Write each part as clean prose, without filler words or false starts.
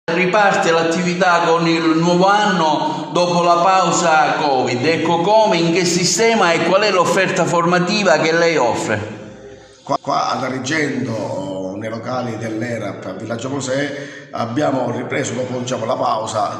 Riparte l'attività con il nuovo anno dopo la pausa Covid. Ecco come, in che sistema e qual è l'offerta formativa che lei offre? Qua ad Agrigento, nei locali dell'ERAP a Villaggio Mosè, abbiamo ripreso dopo la pausa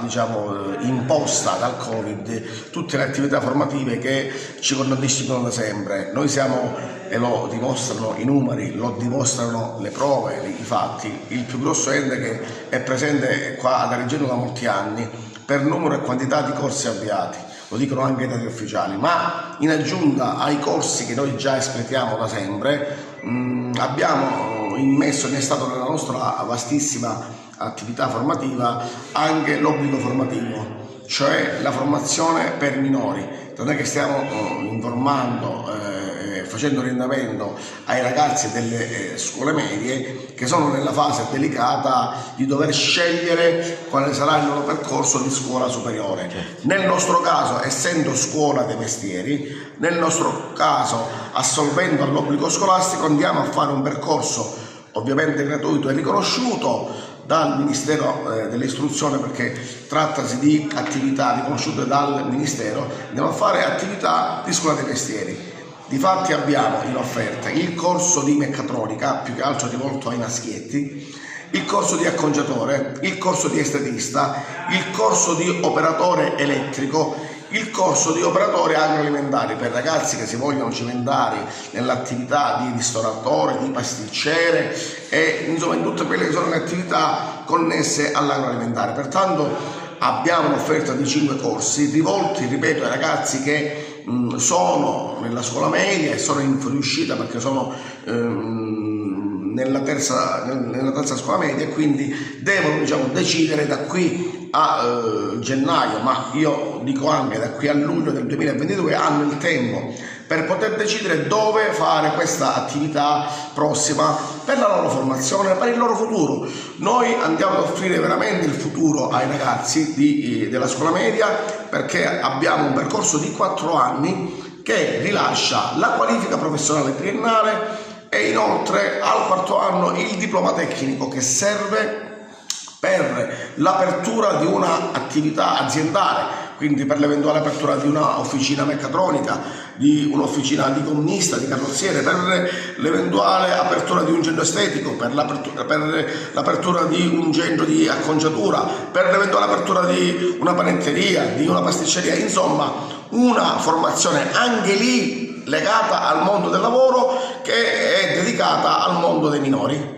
imposta dal Covid tutte le attività formative che ci contraddistinguono da sempre. Noi siamo, e lo dimostrano i numeri, lo dimostrano le prove, i fatti, il più grosso ente che è presente qua ad Agrigento da molti anni per numero e quantità di corsi avviati. Lo dicono anche i dati ufficiali, ma in aggiunta ai corsi che noi già espletiamo da sempre, abbiamo innestato nella nostra vastissima attività formativa anche l'obbligo formativo, cioè la formazione per minori. Non è che stiamo informando, facendo orientamento ai ragazzi delle scuole medie che sono nella fase delicata di dover scegliere quale sarà il loro percorso di scuola superiore. Nel nostro caso, essendo scuola dei mestieri, nel nostro caso assolvendo all'obbligo scolastico, andiamo a fare un percorso ovviamente gratuito e riconosciuto dal Ministero dell'Istruzione, perché trattasi di attività riconosciute dal Ministero. Andiamo a fare attività di scuola dei mestieri. Difatti abbiamo in offerta il corso di meccatronica, più che altro rivolto ai maschietti, il corso di acconciatore, il corso di estetista, il corso di operatore elettrico, il corso di operatore agroalimentare per ragazzi che si vogliono cimentare nell'attività di ristoratore, di pasticcere e insomma in tutte quelle che sono le attività connesse all'agroalimentare. Pertanto abbiamo un'offerta di 5 corsi rivolti, ripeto, ai ragazzi che sono nella scuola media e sono in fuoriuscita perché sono nella terza scuola media e quindi devono decidere da qui a gennaio, ma io dico anche da qui a luglio del 2022, hanno il tempo per poter decidere dove fare questa attività prossima per la loro formazione, per il loro futuro. Noi andiamo ad offrire veramente il futuro ai ragazzi della scuola media, perché abbiamo un percorso di 4 anni che rilascia la qualifica professionale triennale e inoltre al 4º anno il diploma tecnico che serve per l'apertura di un'attività aziendale, quindi per l'eventuale apertura di una officina meccatronica, di un'officina di gommista, di carrozziere, per l'eventuale apertura di un centro estetico, per l'apertura di un centro di acconciatura, per l'eventuale apertura di una panetteria, di una pasticceria, insomma una formazione anche lì legata al mondo del lavoro che è dedicata al mondo dei minori.